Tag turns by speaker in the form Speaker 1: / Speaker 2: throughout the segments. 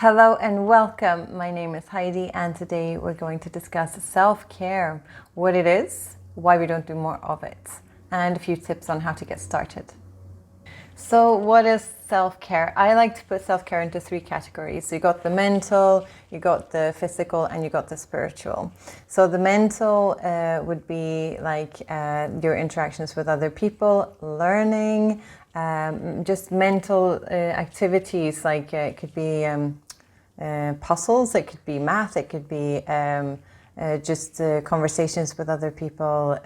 Speaker 1: Hello and welcome. My name is Heidi, and today we're going to discuss self-care, what it is, why we don't do more of it, and a few tips on how to get started. So what is self-care? I like to put self-care into three categories. So you got the mental, you got the physical, and you got the spiritual. So the mental would be like your interactions with other people, learning, just mental activities, like it could be puzzles, it could be math, it could be just conversations with other people,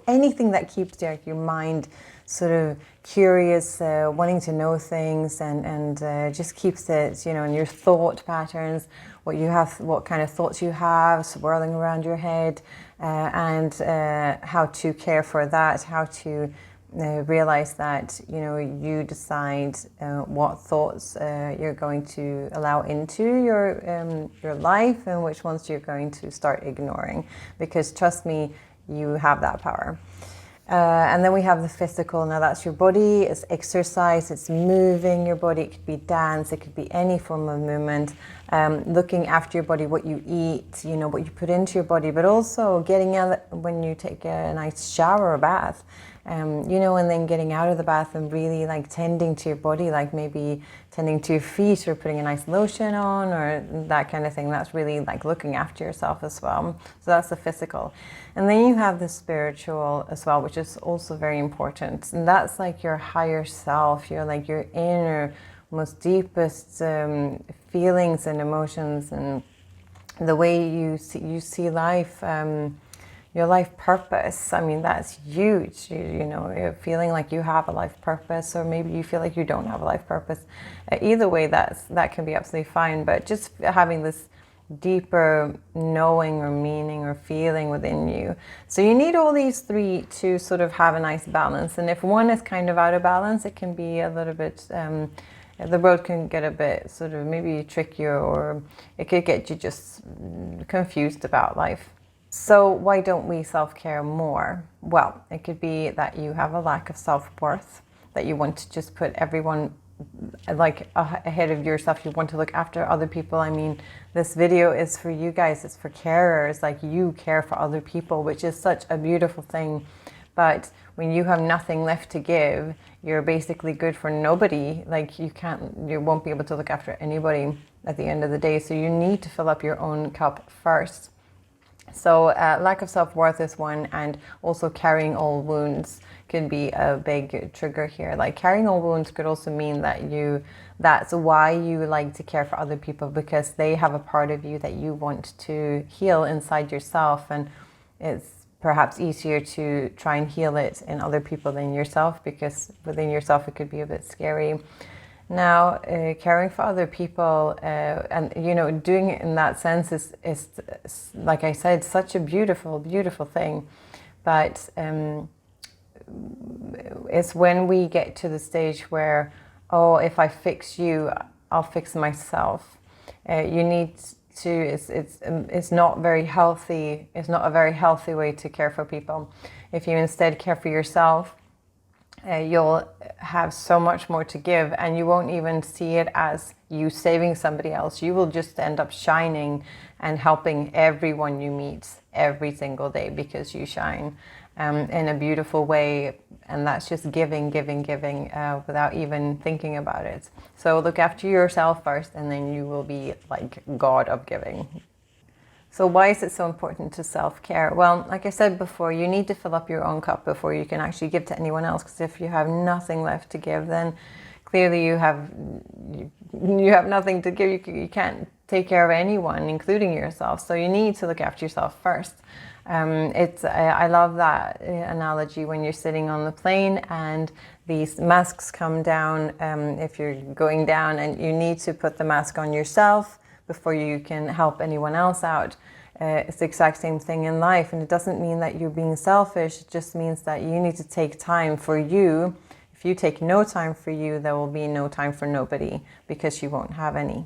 Speaker 1: anything that keeps your mind sort of curious, wanting to know things, and just keeps it, in your thought patterns, what kind of thoughts you have swirling around your head, and how to care for that, how to realize that you decide what thoughts you're going to allow into your life and which ones you're going to start ignoring, because trust me, you have that power. And then we have the physical. Now that's your body, it's exercise, it's moving your body. It could be dance, it could be any form of movement, looking after your body, what you eat, what you put into your body, but also getting out when you take a nice shower or bath, and then getting out of the bath and really like tending to your body, like maybe tending to your feet or putting a nice lotion on or that kind of thing. That's really like looking after yourself as well. So that's the physical. And then you have the spiritual as well, which is also very important. And that's like your higher self, your inner, most deepest feelings and emotions, and the way you see life, your life purpose. I mean, that's huge. You're feeling like you have a life purpose, or maybe you feel like you don't have a life purpose. Either way, that can be absolutely fine. But just having this deeper knowing or meaning or feeling within you. So you need all these three to sort of have a nice balance. And if one is kind of out of balance, it can be a little bit, the road can get a bit sort of maybe trickier, or it could get you just confused about life. So why don't we self-care more? Well, it could be that you have a lack of self-worth, that you want to just put everyone like ahead of yourself. You want to look after other people. I mean, this video is for you guys, it's for carers, like you care for other people, which is such a beautiful thing. But when you have nothing left to give, you're basically good for nobody. Like you won't be able to look after anybody at the end of the day. So you need to fill up your own cup first. So lack of self-worth is one, and also carrying old wounds can be a big trigger here. Like carrying old wounds could also mean that's why you like to care for other people, because they have a part of you that you want to heal inside yourself, and it's perhaps easier to try and heal it in other people than yourself, because within yourself it could be a bit scary. Now, caring for other people and doing it in that sense is like I said, such a beautiful, beautiful thing. But it's when we get to the stage where, oh, if I fix you, I'll fix myself. You need to. It's not very healthy. It's not a very healthy way to care for people. If you instead care for yourself, you'll have so much more to give, and you won't even see it as you saving somebody else. You will just end up shining and helping everyone you meet every single day, because you shine in a beautiful way, and that's just giving without even thinking about it. So look after yourself first, and then you will be like God of giving. So why is it so important to self-care? Well, like I said before, you need to fill up your own cup before you can actually give to anyone else. Because if you have nothing left to give, then clearly you have nothing to give. You can't take care of anyone, including yourself. So you need to look after yourself first. I love that analogy when you're sitting on the plane and these masks come down. If you're going down and you need to put the mask on yourself before you can help anyone else out. It's the exact same thing in life, and it doesn't mean that you're being selfish. It just means that you need to take time for you. If you take no time for you, there will be no time for nobody, because you won't have any.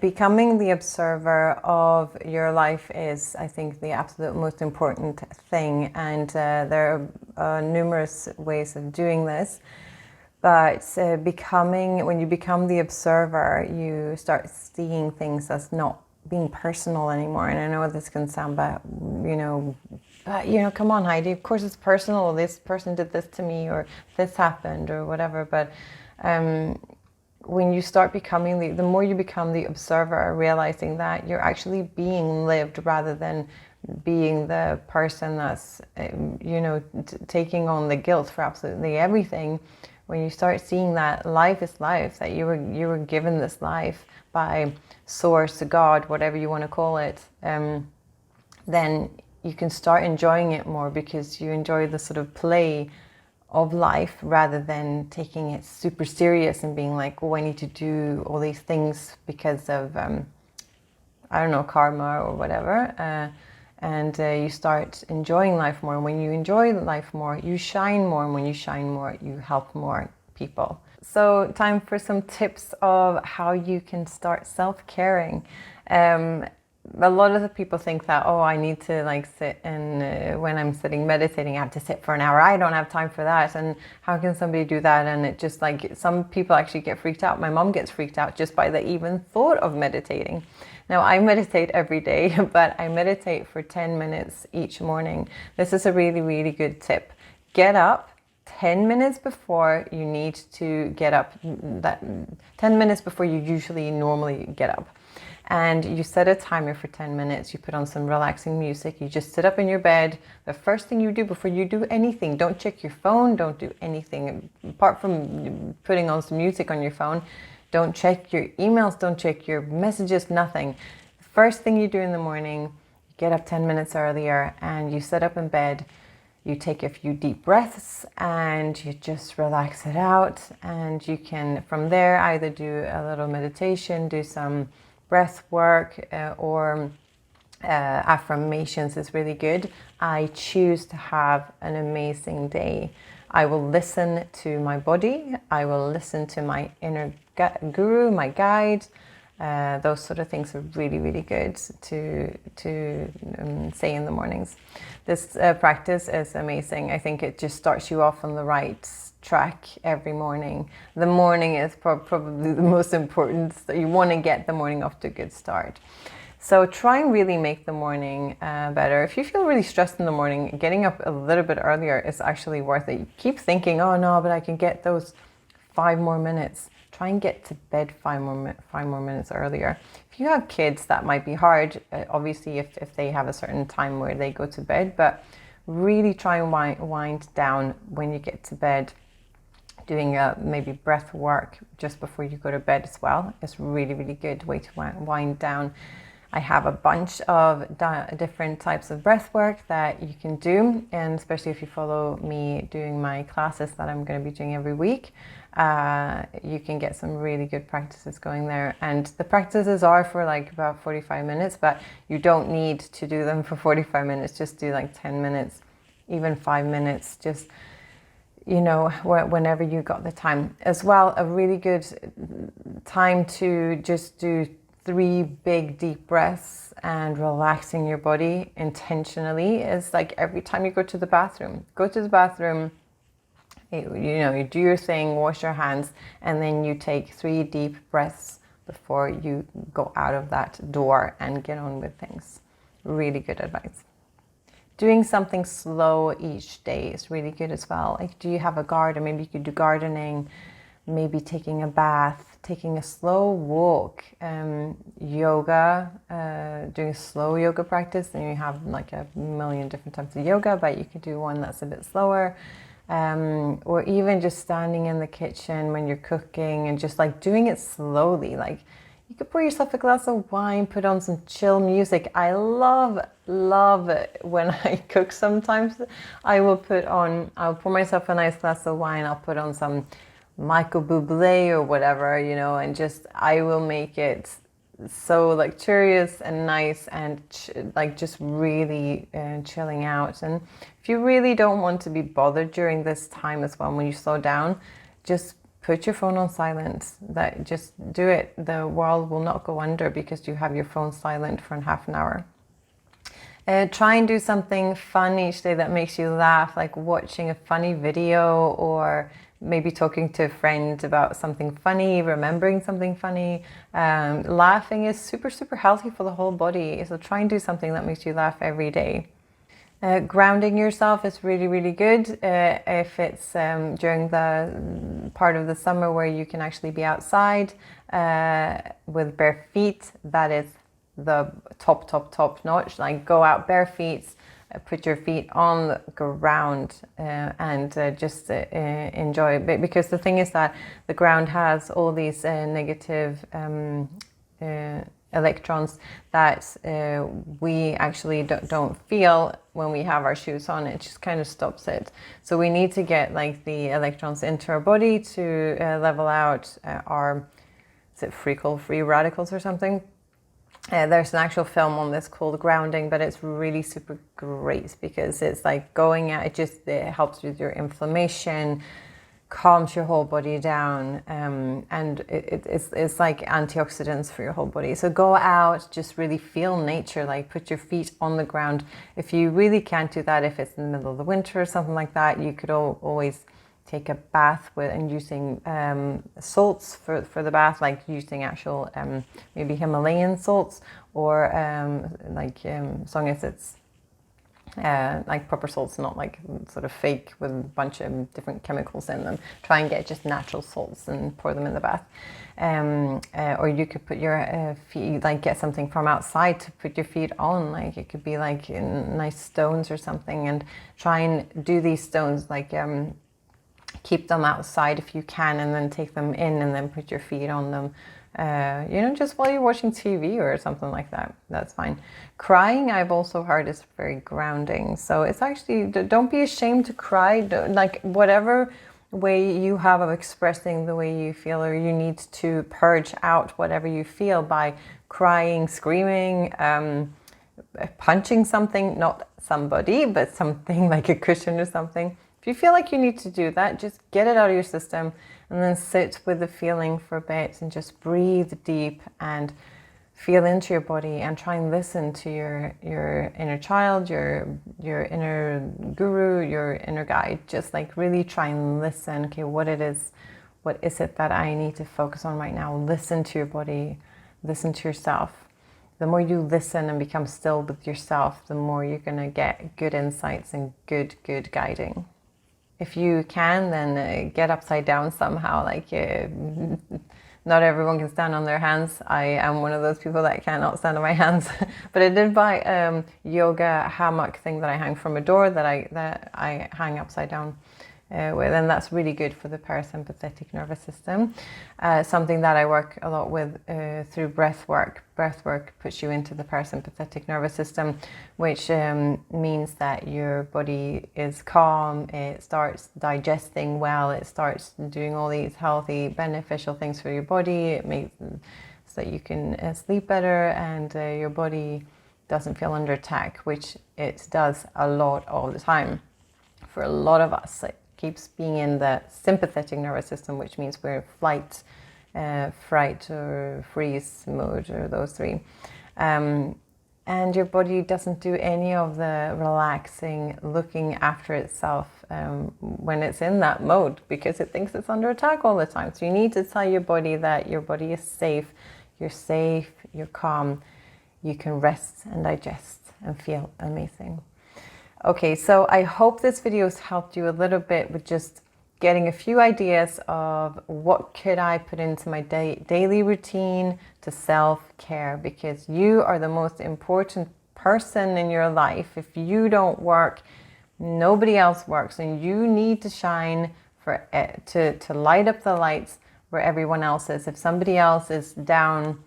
Speaker 1: Becoming the observer of your life is, I think, the absolute most important thing, and there are numerous ways of doing this. But when you become the observer, you start seeing things as not being personal anymore. And I know this can sound bad, come on, Heidi, of course it's personal. This person did this to me, or this happened, or whatever. But when you start becoming the more you become the observer, realizing that you're actually being lived rather than being the person that's, taking on the guilt for absolutely everything. When you start seeing that life is life, that you were given this life by source, God, whatever you want to call it, then you can start enjoying it more, because you enjoy the sort of play of life rather than taking it super serious and being like, oh, I need to do all these things because of, karma or whatever. And you start enjoying life more. And when you enjoy life more, you shine more. And when you shine more, you help more people. So time for some tips of how you can start self-caring. A lot of the people think that, I need to sit and when I'm sitting meditating, I have to sit for an hour. I don't have time for that. And how can somebody do that? And it just some people actually get freaked out. My mom gets freaked out just by the even thought of meditating. Now, I meditate every day, but I meditate for 10 minutes each morning. This is a really, really good tip. Get up 10 minutes before you need to get up, that 10 minutes before you usually normally get up. And you set a timer for 10 minutes. You put on some relaxing music. You just sit up in your bed. The first thing you do before you do anything, don't check your phone, don't do anything apart from putting on some music on your phone. Don't check your emails, don't check your messages, nothing. The first thing you do in the morning, you get up 10 minutes earlier and you sit up in bed. You take a few deep breaths and you just relax it out. And you can, from there, either do a little meditation, do some breath work, or affirmations is really good. I choose to have an amazing day. I will listen to my body. I will listen to my inner guru, my guide. Those sort of things are really, really good to say in the mornings. This practice is amazing. I think it just starts you off on the right track every morning. The morning is probably the most important. So you want to get the morning off to a good start. So try and really make the morning better. If you feel really stressed in the morning, getting up a little bit earlier is actually worth it. You keep thinking, oh no, but I can get those 5 more minutes. Try and get to bed 5 more minutes earlier. If you have kids, that might be hard, obviously, if they have a certain time where they go to bed, but really try and wind down when you get to bed. Doing maybe breath work just before you go to bed as well is really, really good way to wind down. I have a bunch of different types of breath work that you can do, and especially if you follow me doing my classes that I'm going to be doing every week, you can get some really good practices going there. And the practices are for about 45 minutes, but you don't need to do them for 45 minutes. Just do 10 minutes, even 5 minutes, just whenever you got the time. As well, a really good time to just do 3 big deep breaths and relaxing your body intentionally is every time you go to the bathroom. You do your thing, wash your hands, and then you take 3 deep breaths before you go out of that door and get on with things. Really good advice. Doing something slow each day is really good as well. Do you have a garden? Maybe you could do gardening, maybe taking a bath, taking a slow walk, yoga, doing a slow yoga practice. And you have a million different types of yoga, but you could do one that's a bit slower. Or even just standing in the kitchen when you're cooking and just doing it slowly. You could pour yourself a glass of wine, put on some chill music. I love it when I cook sometimes. I'll pour myself a nice glass of wine. I'll put on some Michael Bublé or whatever, and I will make it so luxurious and nice and just really chilling out. And if you really don't want to be bothered during this time as well, when you slow down, just put your phone on silent. Just do it. The world will not go under because you have your phone silent for half an hour. Try and do something fun each day that makes you laugh, like watching a funny video or maybe talking to a friend about something funny, remembering something funny. Laughing is super, super healthy for the whole body. So try and do something that makes you laugh every day. Grounding yourself is really, really good if it's during the part of the summer where you can actually be outside with bare feet. That is the top notch. Like, go out bare feet, put your feet on the ground and just enjoy it. Because the thing is that the ground has all these negative electrons that we actually don't feel when we have our shoes on. It just kind of stops it. So we need to get like the electrons into our body to level out our, is it free radicals or something? There's an actual film on this called Grounding, but it's really super great because it's like going out, it helps with your inflammation, calms your whole body down, and it's like antioxidants for your whole body. So go out, just really feel nature, like put your feet on the ground. If you really can't do that, if it's in the middle of the winter or something like that, you could always take a bath and using salts for the bath, like using actual maybe Himalayan salts, or as long as it's like proper salts, not like sort of fake with a bunch of different chemicals in them. Try and get just natural salts and pour them in the bath. Or you could put your feet, like get something from outside to put your feet on. Like it could be like nice stones or something, and try and do these stones like keep them outside if you can, and then take them in and then put your feet on them. Just while you're watching TV or something like that, that's fine. Crying, I've also heard, is very grounding. So it's actually, don't be ashamed to cry. Like whatever way you have of expressing the way you feel, or you need to purge out whatever you feel by crying, screaming, punching something, not somebody, but something like a cushion or something. If you feel like you need to do that, just get it out of your system and then sit with the feeling for a bit and just breathe deep and feel into your body and try and listen to your inner child, your inner guru, your inner guide. Just like really try and listen. Okay, what is it that I need to focus on right now? Listen to your body, listen to yourself. The more you listen and become still with yourself, the more you're going to get good insights and good guiding. If you can, then get upside down somehow. Like not everyone can stand on their hands. I am one of those people that cannot stand on my hands. But I did buy a yoga hammock thing that I hang from a door that I hang upside down with, and that's really good for the parasympathetic nervous system. Something that I work a lot with through breath work. Breath work puts you into the parasympathetic nervous system, which means that your body is calm, it starts digesting well, it starts doing all these healthy, beneficial things for your body. It makes so that you can sleep better, and your body doesn't feel under attack, which it does a lot all the time. For a lot of us, it keeps being in the sympathetic nervous system, which means we're flight, fright, or freeze mode, or those three. And your body doesn't do any of the relaxing, looking after itself when it's in that mode, because it thinks it's under attack all the time. So you need to tell your body that your body is safe, you're calm, you can rest and digest and feel amazing. Okay, so I hope this video has helped you a little bit with just getting a few ideas of what could I put into my daily routine to self-care, because you are the most important person in your life. If you don't work, nobody else works, and you need to shine to light up the lights where everyone else is. If somebody else is down,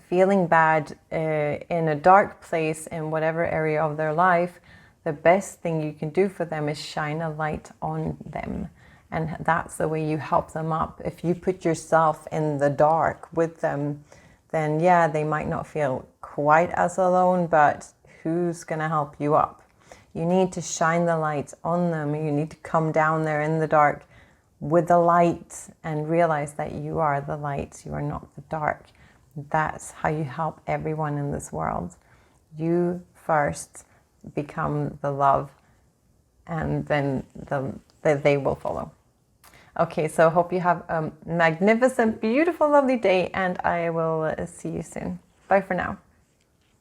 Speaker 1: feeling bad in a dark place in whatever area of their life, the best thing you can do for them is shine a light on them. And that's the way you help them up. If you put yourself in the dark with them, then yeah, they might not feel quite as alone, but who's going to help you up? You need to shine the light on them. You need to come down there in the dark with the light and realize that you are the light, you are not the dark. That's how you help everyone in this world. You first become the love, and then the that they will follow. Okay, so hope you have a magnificent, beautiful, lovely day, and I will see you soon. Bye for now.